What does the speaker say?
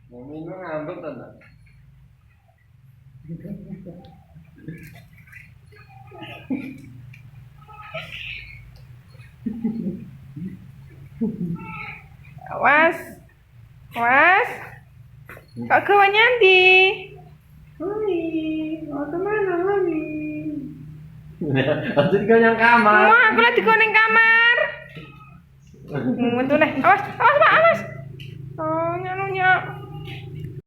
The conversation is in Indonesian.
Mau minum ngambek tenan. Awas. Awas. Kok gawa nyandi? Mami, mau kemana Mami? Lanjut ke yang kamar. Wah, aku lagi di ning kamar. Nguntune. Awas, awas, Pak, awas. Oh, nyak.